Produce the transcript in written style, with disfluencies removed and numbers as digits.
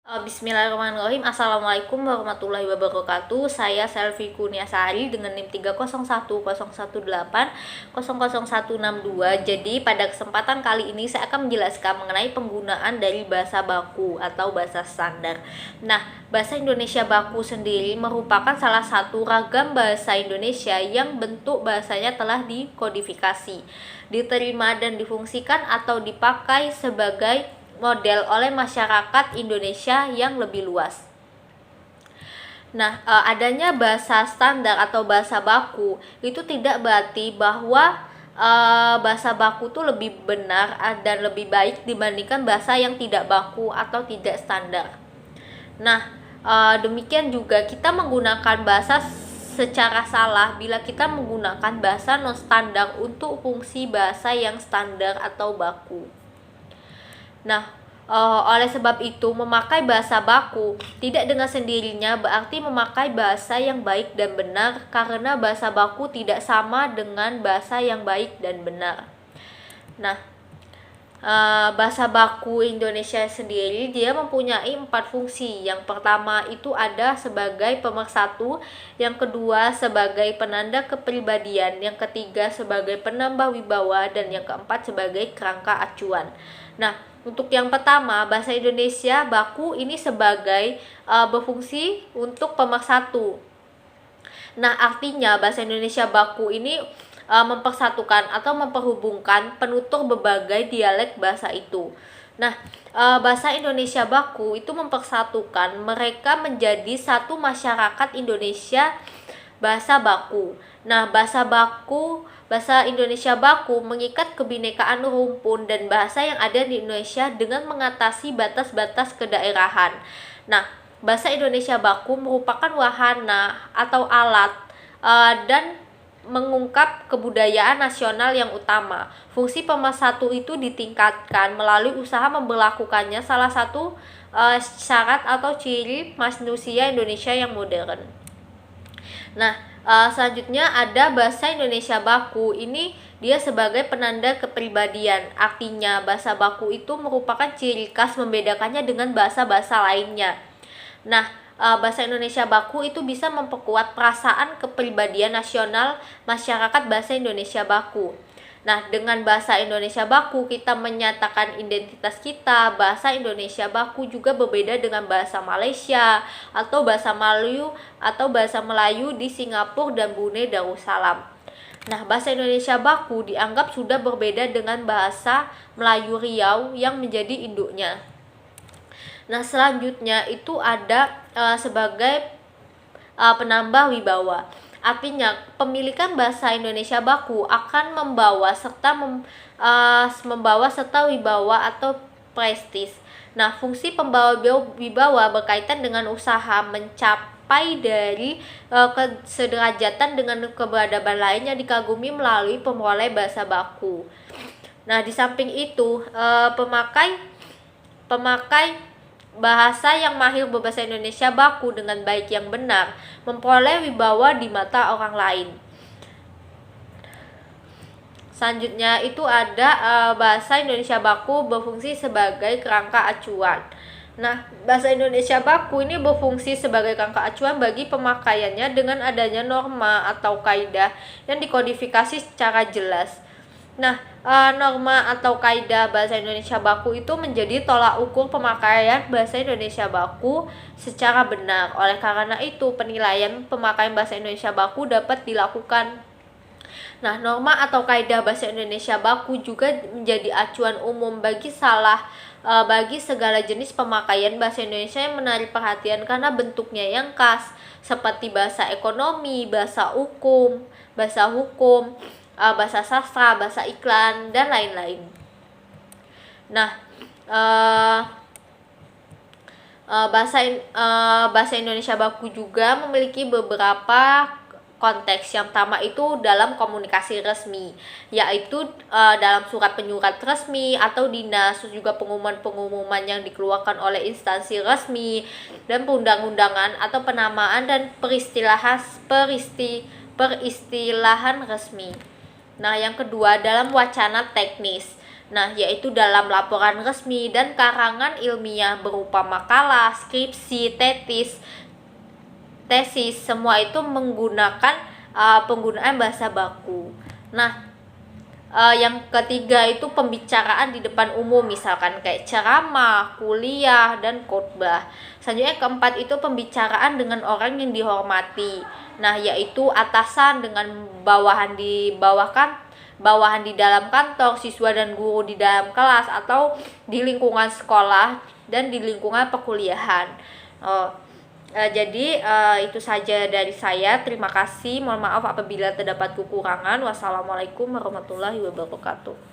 Bismillahirrahmanirrahim. Assalamualaikum warahmatullahi wabarakatuh. Saya Selvi Kurniasari dengan NIM 30101800162. Jadi pada kesempatan kali ini saya akan menjelaskan mengenai penggunaan dari bahasa baku atau bahasa standar. Nah, bahasa Indonesia baku sendiri merupakan salah satu ragam bahasa Indonesia yang bentuk bahasanya telah dikodifikasi, diterima dan difungsikan atau dipakai sebagai model oleh masyarakat Indonesia yang lebih luas. Nah, adanya bahasa standar atau bahasa baku itu tidak berarti bahwa bahasa baku itu lebih benar dan lebih baik dibandingkan bahasa yang tidak baku atau tidak standar. Nah, demikian juga kita menggunakan bahasa secara salah bila kita menggunakan bahasa non standar untuk fungsi bahasa yang standar atau baku. Nah, oleh sebab itu memakai bahasa baku tidak dengan sendirinya berarti memakai bahasa yang baik dan benar, karena bahasa baku tidak sama dengan bahasa yang baik dan benar. Nah, bahasa baku Indonesia sendiri dia mempunyai 4 fungsi. Yang pertama itu ada sebagai pemersatu, yang kedua sebagai penanda kepribadian, yang ketiga sebagai penambah wibawa, dan yang keempat sebagai kerangka acuan. Nah, untuk yang pertama, bahasa Indonesia baku ini sebagai berfungsi untuk pemersatu. Nah, artinya bahasa Indonesia baku ini mempersatukan atau memperhubungkan penutur berbagai dialek bahasa itu. Nah, bahasa Indonesia baku itu mempersatukan mereka menjadi satu masyarakat Indonesia bahasa baku. Nah, bahasa Indonesia baku mengikat kebinekaan rumpun dan bahasa yang ada di Indonesia dengan mengatasi batas-batas kedaerahan. Nah, bahasa Indonesia baku merupakan wahana atau alat dan mengungkap kebudayaan nasional yang utama. Fungsi pemersatu itu ditingkatkan melalui usaha memberlakukannya salah satu syarat atau ciri manusia Indonesia yang modern. Nah, selanjutnya ada bahasa Indonesia baku. Ini dia sebagai penanda kepribadian. Artinya bahasa baku itu merupakan ciri khas membedakannya dengan bahasa-bahasa lainnya. Nah, bahasa Indonesia baku itu bisa memperkuat perasaan kepribadian nasional masyarakat bahasa Indonesia baku. Nah, dengan bahasa Indonesia baku kita menyatakan identitas kita. Bahasa Indonesia baku juga berbeda dengan bahasa Malaysia atau bahasa Melayu di Singapura dan Brunei Darussalam. Nah, bahasa Indonesia baku dianggap sudah berbeda dengan bahasa Melayu Riau yang menjadi induknya. Nah, selanjutnya itu ada sebagai penambah wibawa. Artinya, pemilikan bahasa Indonesia baku akan membawa serta wibawa atau prestis. Nah, fungsi pembawa wibawa berkaitan dengan usaha mencapai dari kesederajatan dengan keberadaban lain yang dikagumi melalui pemperoleh bahasa baku. Nah, di samping itu, pemakai bahasa yang mahir berbahasa Indonesia baku dengan baik yang benar memperoleh wibawa di mata orang lain. Selanjutnya itu ada bahasa Indonesia baku berfungsi sebagai kerangka acuan. Nah, bahasa Indonesia baku ini berfungsi sebagai kerangka acuan bagi pemakaiannya dengan adanya norma atau kaidah yang dikodifikasi secara jelas. Nah, norma atau kaidah bahasa Indonesia baku itu menjadi tolak ukur pemakaian bahasa Indonesia baku secara benar. Oleh karena itu, penilaian pemakaian bahasa Indonesia baku dapat dilakukan. Nah, norma atau kaidah bahasa Indonesia baku juga menjadi acuan umum bagi segala jenis pemakaian bahasa Indonesia yang menarik perhatian karena bentuknya yang khas, seperti bahasa ekonomi, bahasa hukum, bahasa sastra, bahasa iklan, dan lain-lain. Nah, bahasa Indonesia baku juga memiliki beberapa konteks. Yang pertama itu dalam komunikasi resmi, yaitu dalam surat penyurat resmi atau dinas, juga pengumuman-pengumuman yang dikeluarkan oleh instansi resmi, dan perundang-undangan atau penamaan dan peristilahan resmi. Nah, yang kedua dalam wacana teknis. Nah, yaitu dalam laporan resmi dan karangan ilmiah berupa makalah, skripsi, tesis, semua itu menggunakan penggunaan bahasa baku. Nah, yang ketiga itu pembicaraan di depan umum, misalkan kayak ceramah, kuliah, dan khotbah. Selanjutnya keempat itu pembicaraan dengan orang yang dihormati. Nah, yaitu atasan dengan bawahan di dalam kantor, siswa dan guru di dalam kelas, atau di lingkungan sekolah dan di lingkungan perkuliahan. Jadi itu saja dari saya. Terima kasih. Mohon maaf apabila terdapat kekurangan. Wassalamualaikum warahmatullahi wabarakatuh.